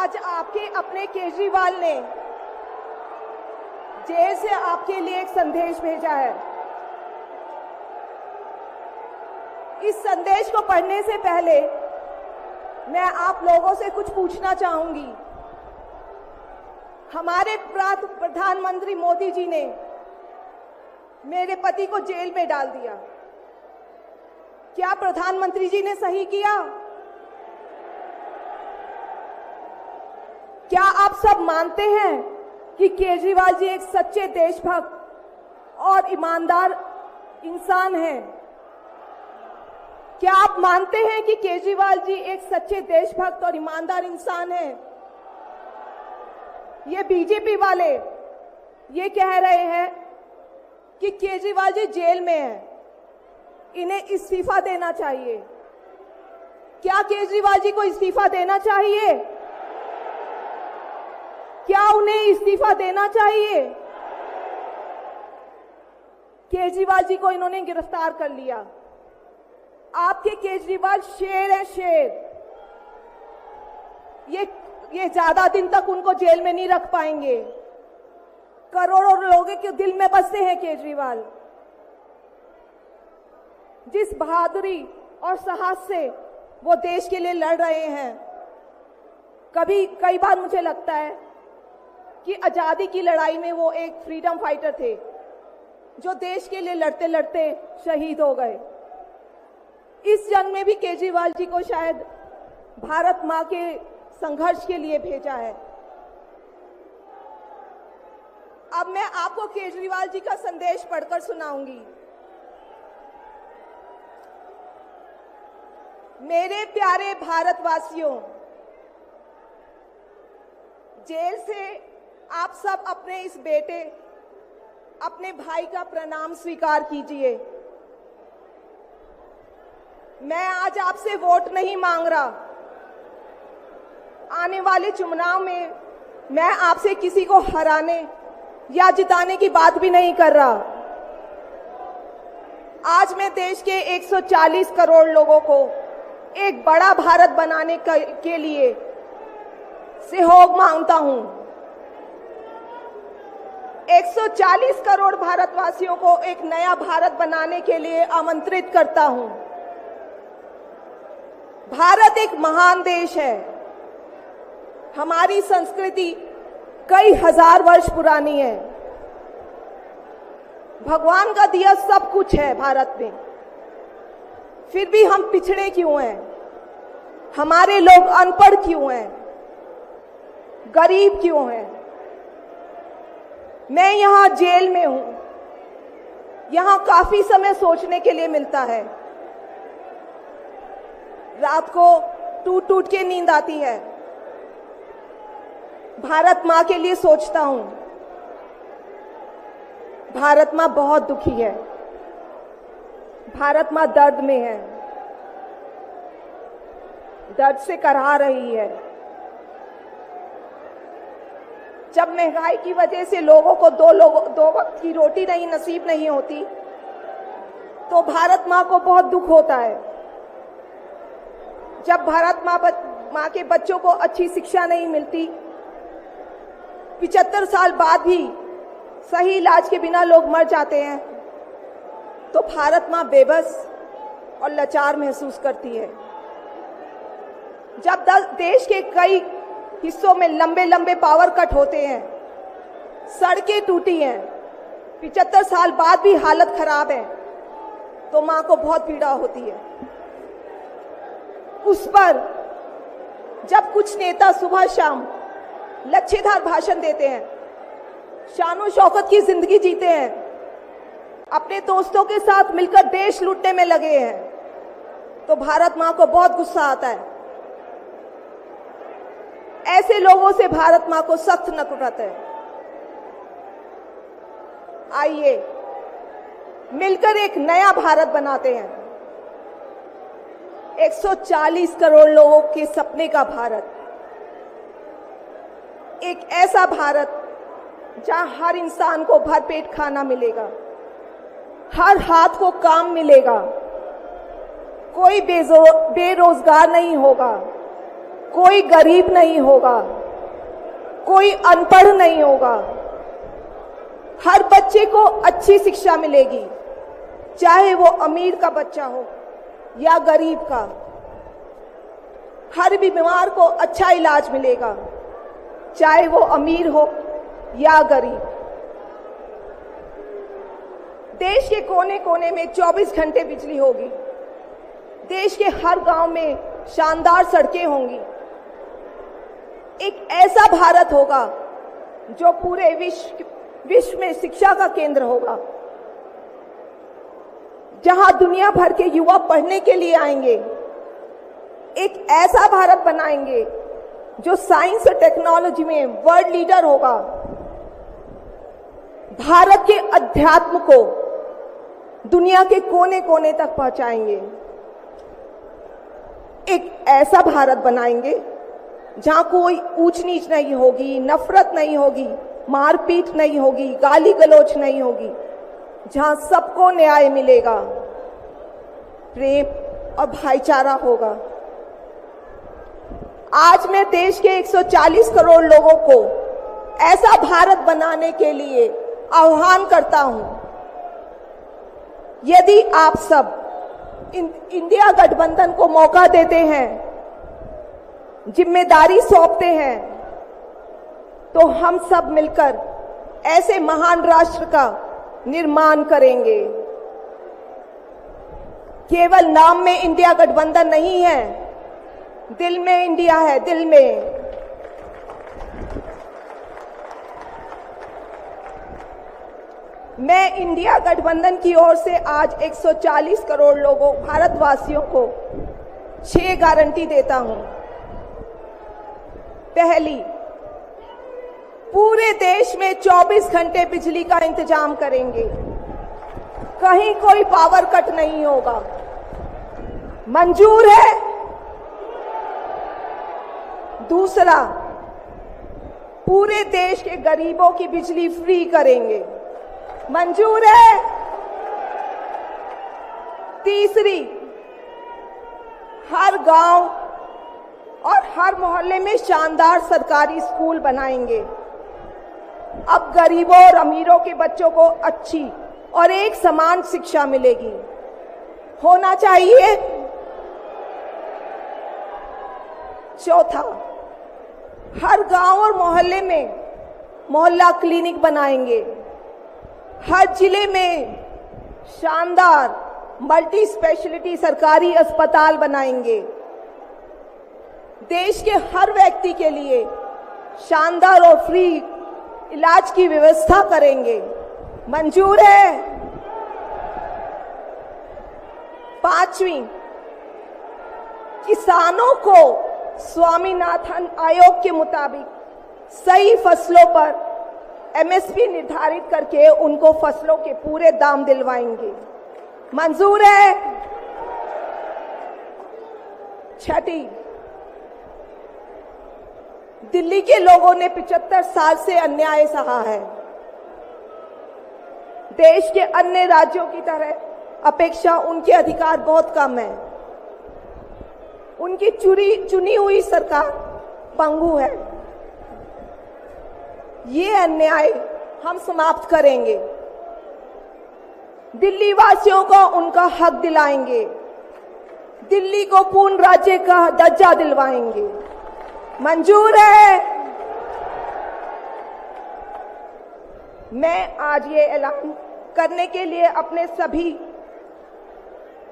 आज आपके अपने केजरीवाल ने जेल से आपके लिए एक संदेश भेजा है। इस संदेश को पढ़ने से पहले मैं आप लोगों से कुछ पूछना चाहूंगी। हमारे प्रधानमंत्री मोदी जी ने मेरे पति को जेल में डाल दिया। क्या प्रधानमंत्री जी ने सही किया? क्या आप सब मानते हैं कि केजरीवाल जी एक सच्चे देशभक्त और ईमानदार इंसान हैं? क्या आप मानते हैं कि केजरीवाल जी एक सच्चे देशभक्त और ईमानदार इंसान हैं? ये बीजेपी वाले ये कह रहे हैं कि केजरीवाल जी जेल में हैं, इन्हें इस्तीफा देना चाहिए। क्या केजरीवाल जी को इस्तीफा देना चाहिए? क्या उन्हें इस्तीफा देना चाहिए? केजरीवाल जी को इन्होंने गिरफ्तार कर लिया। आपके केजरीवाल शेर है, शेर। ये ज्यादा दिन तक उनको जेल में नहीं रख पाएंगे। करोड़ों लोगों के दिल में बसते हैं केजरीवाल। जिस बहादुरी और साहस से वो देश के लिए लड़ रहे हैं, कई बार मुझे लगता है कि आजादी की लड़ाई में वो एक फ्रीडम फाइटर थे जो देश के लिए लड़ते लड़ते शहीद हो गए। इस जंग में भी केजरीवाल जी को शायद भारत मां के संघर्ष के लिए भेजा है। अब मैं आपको केजरीवाल जी का संदेश पढ़कर सुनाऊंगी। मेरे प्यारे भारतवासियों, जेल से आप सब अपने इस बेटे, अपने भाई का प्रणाम स्वीकार कीजिए। मैं आज आपसे वोट नहीं मांग रहा। आने वाले चुनाव में मैं आपसे किसी को हराने या जिताने की बात भी नहीं कर रहा। आज मैं देश के 140 करोड़ लोगों को एक बड़ा भारत बनाने के लिए सहयोग मांगता हूं। 140 करोड़ भारतवासियों को एक नया भारत बनाने के लिए आमंत्रित करता हूं। भारत एक महान देश है। हमारी संस्कृति कई हजार वर्ष पुरानी है। भगवान का दिया सब कुछ है भारत में, फिर भी हम पिछड़े क्यों हैं? हमारे लोग अनपढ़ क्यों हैं? गरीब क्यों हैं? मैं यहाँ जेल में हूं। यहाँ काफी समय सोचने के लिए मिलता है। रात को टूट टूट के नींद आती है। भारत मां के लिए सोचता हूं। भारत मां बहुत दुखी है। भारत मां दर्द में है, दर्द से कराह रही है। जब महंगाई की वजह से लोगों को दो वक्त की रोटी नहीं नसीब नहीं होती, तो भारत मां को बहुत दुख होता है। जब भारत मां के बच्चों को अच्छी शिक्षा नहीं मिलती, 75 साल बाद भी सही इलाज के बिना लोग मर जाते हैं, तो भारत मां बेबस और लाचार महसूस करती है। जब देश के कई हिस्सों में लंबे लंबे पावर कट होते हैं, सड़कें टूटी हैं, 75 साल बाद भी हालत खराब है, तो मां को बहुत पीड़ा होती है। उस पर जब कुछ नेता सुबह शाम लच्छेदार भाषण देते हैं, शानो शौकत की जिंदगी जीते हैं, अपने दोस्तों के साथ मिलकर देश लूटने में लगे हैं, तो भारत मां को बहुत गुस्सा आता है। ऐसे लोगों से भारत मां को सख्त नफरत है। आइए मिलकर एक नया भारत बनाते हैं। 140 करोड़ लोगों के सपने का भारत, एक ऐसा भारत जहां हर इंसान को भरपेट खाना मिलेगा, हर हाथ को काम मिलेगा, कोई बेरोजगार नहीं होगा, कोई गरीब नहीं होगा, कोई अनपढ़ नहीं होगा। हर बच्चे को अच्छी शिक्षा मिलेगी, चाहे वो अमीर का बच्चा हो या गरीब का। हर बीमार को अच्छा इलाज मिलेगा, चाहे वो अमीर हो या गरीब। देश के कोने कोने में 24 घंटे बिजली होगी। देश के हर गांव में शानदार सड़कें होंगी। एक ऐसा भारत होगा जो पूरे विश्व में शिक्षा का केंद्र होगा, जहां दुनिया भर के युवा पढ़ने के लिए आएंगे। एक ऐसा भारत बनाएंगे जो साइंस और टेक्नोलॉजी में वर्ल्ड लीडर होगा। भारत के अध्यात्म को दुनिया के कोने कोने तक पहुंचाएंगे। एक ऐसा भारत बनाएंगे जहां कोई ऊंच नीच नहीं होगी, नफरत नहीं होगी, मारपीट नहीं होगी, गाली गलौज नहीं होगी, जहां सबको न्याय मिलेगा, प्रेम और भाईचारा होगा। आज मैं देश के 140 करोड़ लोगों को ऐसा भारत बनाने के लिए आह्वान करता हूं। यदि आप सब इंडिया गठबंधन को मौका देते हैं, जिम्मेदारी सौंपते हैं, तो हम सब मिलकर ऐसे महान राष्ट्र का निर्माण करेंगे। केवल नाम में इंडिया गठबंधन नहीं है, दिल में इंडिया है, दिल में। मैं इंडिया गठबंधन की ओर से आज 140 करोड़ लोगों भारतवासियों को 6 गारंटी देता हूं। पहली, पूरे देश में 24 घंटे बिजली का इंतजाम करेंगे, कहीं कोई पावर कट नहीं होगा। मंजूर है? दूसरा, पूरे देश के गरीबों की बिजली फ्री करेंगे, मंजूर है? तीसरी, हर गांव और हर मोहल्ले में शानदार सरकारी स्कूल बनाएंगे। अब गरीबों और अमीरों के बच्चों को अच्छी और एक समान शिक्षा मिलेगी, होना चाहिए। चौथा, हर गांव और मोहल्ले में मोहल्ला क्लिनिक बनाएंगे। हर जिले में शानदार मल्टी स्पेशलिटी सरकारी अस्पताल बनाएंगे। देश के हर व्यक्ति के लिए शानदार और फ्री इलाज की व्यवस्था करेंगे, मंजूर है? पांचवी, किसानों को स्वामीनाथन आयोग के मुताबिक सही फसलों पर एमएसपी निर्धारित करके उनको फसलों के पूरे दाम दिलवाएंगे, मंजूर है? छठी, दिल्ली के लोगों ने 75 साल से अन्याय सहा है। देश के अन्य राज्यों की तरह अपेक्षा उनके अधिकार बहुत कम है। उनकी चुनी हुई सरकार पंगु है। ये अन्याय हम समाप्त करेंगे। दिल्ली वासियों को उनका हक दिलाएंगे। दिल्ली को पूर्ण राज्य का दर्जा दिलवाएंगे, मंजूर है? मैं आज ये ऐलान करने के लिए अपने सभी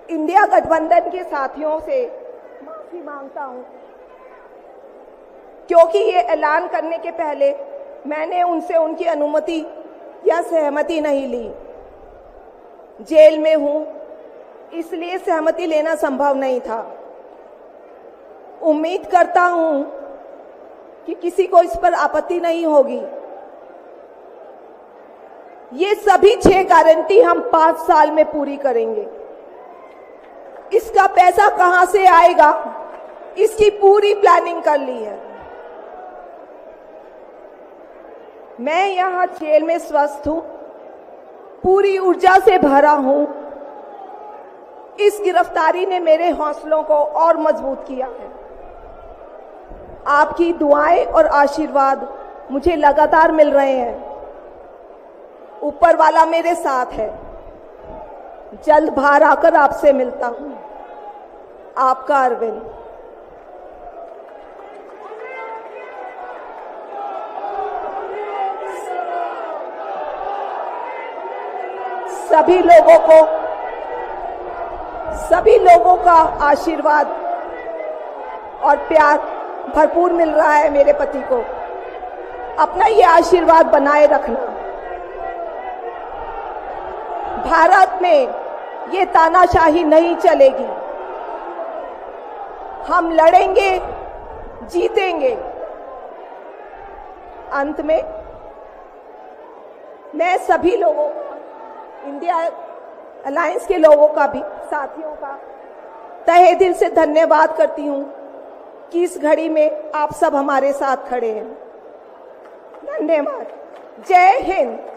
इंडिया गठबंधन के साथियों से माफी मांगता हूं, क्योंकि ये ऐलान करने के पहले मैंने उनसे उनकी अनुमति या सहमति नहीं ली। जेल में हूं, इसलिए सहमति लेना संभव नहीं था। उम्मीद करता हूं कि किसी को इस पर आपत्ति नहीं होगी। ये सभी 6 गारंटी हम 5 साल में पूरी करेंगे। इसका पैसा कहां से आएगा, इसकी पूरी प्लानिंग कर ली है। मैं यहां जेल में स्वस्थ हूं, पूरी ऊर्जा से भरा हूं। इस गिरफ्तारी ने मेरे हौसलों को और मजबूत किया है। आपकी दुआएं और आशीर्वाद मुझे लगातार मिल रहे हैं। ऊपर वाला मेरे साथ है। जल्द बाहर आकर आपसे मिलता हूं। आपका अरविंद। सभी लोगों का आशीर्वाद और प्यार भरपूर मिल रहा है मेरे पति को। अपना ये आशीर्वाद बनाए रखना। भारत में ये तानाशाही नहीं चलेगी। हम लड़ेंगे, जीतेंगे। अंत में मैं सभी लोगों का, इंडिया अलायंस के लोगों का भी, साथियों का तहे दिल से धन्यवाद करती हूं कि इस घड़ी में आप सब हमारे साथ खड़े हैं। धन्यवाद। जय हिंद।